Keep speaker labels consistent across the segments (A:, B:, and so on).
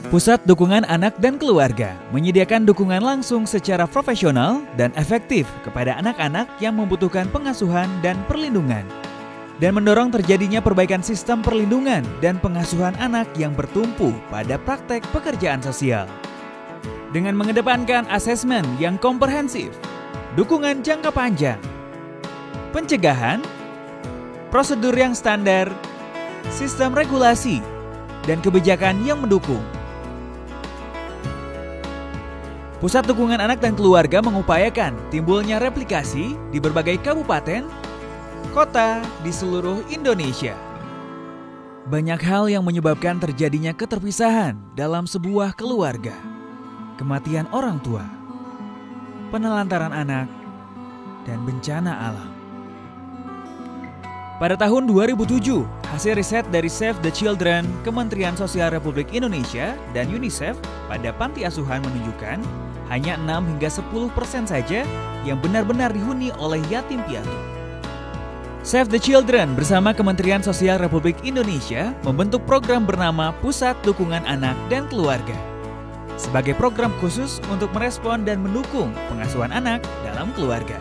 A: Pusat Dukungan Anak dan Keluarga menyediakan dukungan langsung secara profesional dan efektif kepada anak-anak yang membutuhkan pengasuhan dan perlindungan, dan mendorong terjadinya perbaikan sistem perlindungan dan pengasuhan anak yang bertumpu pada praktek pekerjaan sosial. Dengan mengedepankan asesmen yang komprehensif, dukungan jangka panjang, pencegahan, prosedur yang standar, sistem regulasi, dan kebijakan yang mendukung. Pusat Dukungan Anak dan Keluarga mengupayakan timbulnya replikasi di berbagai kabupaten, kota di seluruh Indonesia. Banyak hal yang menyebabkan terjadinya keterpisahan dalam sebuah keluarga. Kematian orang tua, penelantaran anak, dan bencana alam. Pada tahun 2007, hasil riset dari Save the Children, Kementerian Sosial Republik Indonesia, dan UNICEF pada panti asuhan menunjukkan hanya 6-10% saja yang benar-benar dihuni oleh yatim piatu. Save the Children bersama Kementerian Sosial Republik Indonesia membentuk program bernama Pusat Dukungan Anak dan Keluarga sebagai program khusus untuk merespon dan mendukung pengasuhan anak dalam keluarga.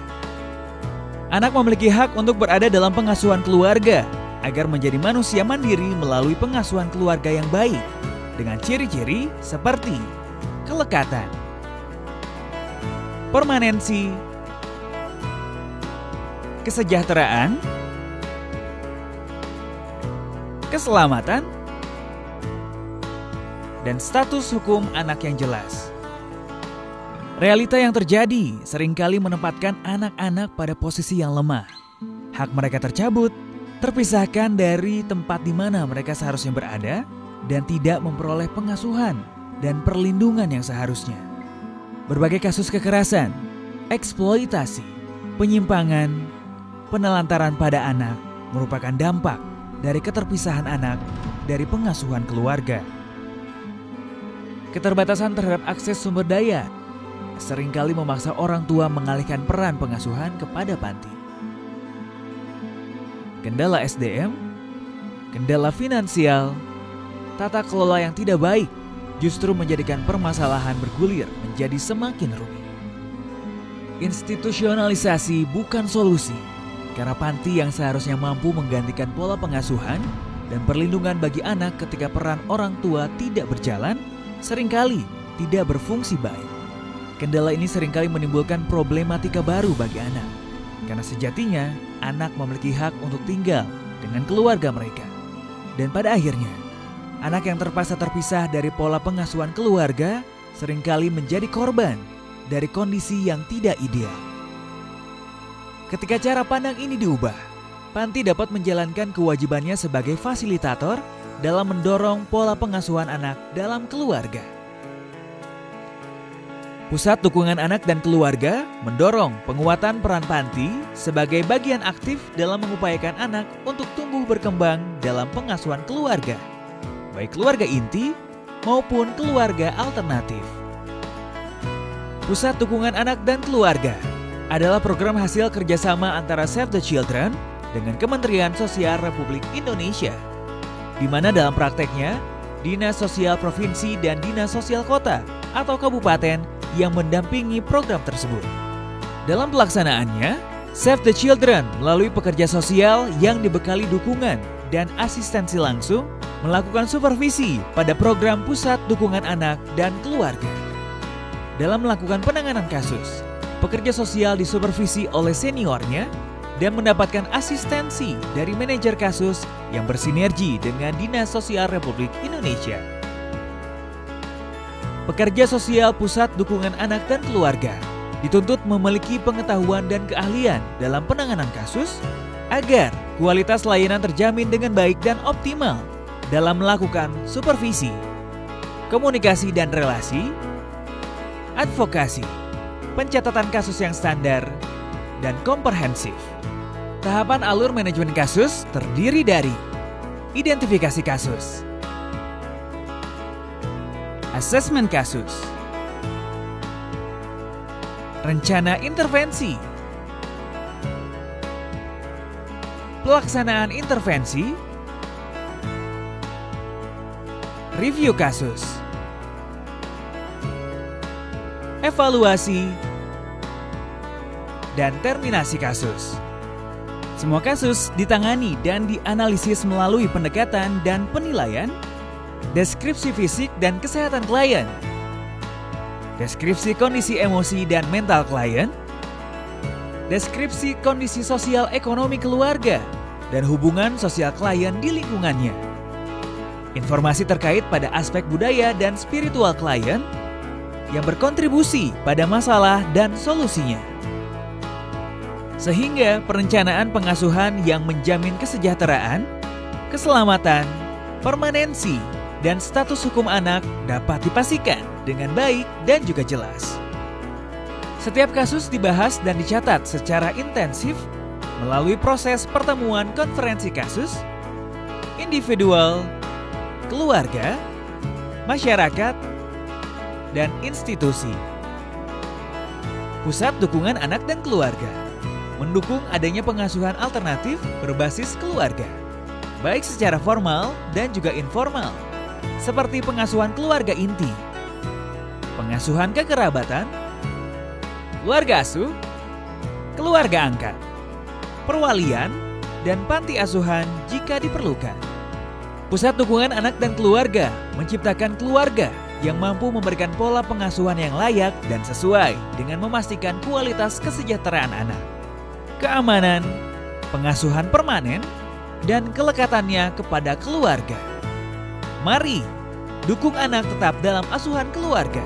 A: Anak memiliki hak untuk berada dalam pengasuhan keluarga agar menjadi manusia mandiri melalui pengasuhan keluarga yang baik dengan ciri-ciri seperti kelekatan, permanensi, kesejahteraan, keselamatan, dan status hukum anak yang jelas. Realita yang terjadi seringkali menempatkan anak-anak pada posisi yang lemah. Hak mereka tercabut, terpisahkan dari tempat di mana mereka seharusnya berada, dan tidak memperoleh pengasuhan dan perlindungan yang seharusnya. Berbagai kasus kekerasan, eksploitasi, penyimpangan, penelantaran pada anak merupakan dampak dari keterpisahan anak dari pengasuhan keluarga. Keterbatasan terhadap akses sumber daya seringkali memaksa orang tua mengalihkan peran pengasuhan kepada panti. Kendala SDM, kendala finansial, tata kelola yang tidak baik justru menjadikan permasalahan bergulir menjadi semakin rumit. Institusionalisasi bukan solusi, karena panti yang seharusnya mampu menggantikan pola pengasuhan dan perlindungan bagi anak ketika peran orang tua tidak berjalan, seringkali tidak berfungsi baik. Kendala ini seringkali menimbulkan problematika baru bagi anak, karena sejatinya anak memiliki hak untuk tinggal dengan keluarga mereka. Dan pada akhirnya, anak yang terpaksa terpisah dari pola pengasuhan keluarga seringkali menjadi korban dari kondisi yang tidak ideal. Ketika cara pandang ini diubah, panti dapat menjalankan kewajibannya sebagai fasilitator dalam mendorong pola pengasuhan anak dalam keluarga. Pusat Dukungan Anak dan Keluarga mendorong penguatan peran panti sebagai bagian aktif dalam mengupayakan anak untuk tumbuh berkembang dalam pengasuhan keluarga, baik keluarga inti maupun keluarga alternatif. Pusat Dukungan Anak dan Keluarga adalah program hasil kerjasama antara Save the Children dengan Kementerian Sosial Republik Indonesia, di mana dalam prakteknya Dinas Sosial Provinsi dan Dinas Sosial Kota atau Kabupaten yang mendampingi program tersebut. Dalam pelaksanaannya, Save the Children melalui pekerja sosial yang dibekali dukungan dan asistensi langsung melakukan supervisi pada program Pusat Dukungan Anak dan Keluarga. Dalam melakukan penanganan kasus, pekerja sosial disupervisi oleh seniornya dan mendapatkan asistensi dari manajer kasus yang bersinergi dengan Dinas Sosial Republik Indonesia. Pekerja sosial Pusat Dukungan Anak dan Keluarga dituntut memiliki pengetahuan dan keahlian dalam penanganan kasus agar kualitas layanan terjamin dengan baik dan optimal dalam melakukan supervisi, komunikasi dan relasi, advokasi, pencatatan kasus yang standar, dan komprehensif. Tahapan alur manajemen kasus terdiri dari identifikasi kasus, asesmen kasus, rencana intervensi, pelaksanaan intervensi, review kasus, evaluasi, dan terminasi kasus. Semua kasus ditangani dan dianalisis melalui pendekatan dan penilaian, deskripsi fisik dan kesehatan klien, deskripsi kondisi emosi dan mental klien, deskripsi kondisi sosial ekonomi keluarga, dan hubungan sosial klien di lingkungannya. Informasi terkait pada aspek budaya dan spiritual klien yang berkontribusi pada masalah dan solusinya. Sehingga perencanaan pengasuhan yang menjamin kesejahteraan, keselamatan, permanensi, dan status hukum anak dapat dipastikan dengan baik dan juga jelas. Setiap kasus dibahas dan dicatat secara intensif melalui proses pertemuan konferensi kasus, individual, keluarga, masyarakat, dan institusi. Pusat Dukungan Anak dan Keluarga mendukung adanya pengasuhan alternatif berbasis keluarga, baik secara formal dan juga informal, seperti pengasuhan keluarga inti, pengasuhan kekerabatan, keluarga asuh, keluarga angkat, perwalian, dan panti asuhan jika diperlukan. Pusat Dukungan Anak dan Keluarga menciptakan keluarga yang mampu memberikan pola pengasuhan yang layak dan sesuai dengan memastikan kualitas kesejahteraan anak, keamanan, pengasuhan permanen, dan kelekatannya kepada keluarga. Mari dukung anak tetap dalam asuhan keluarga.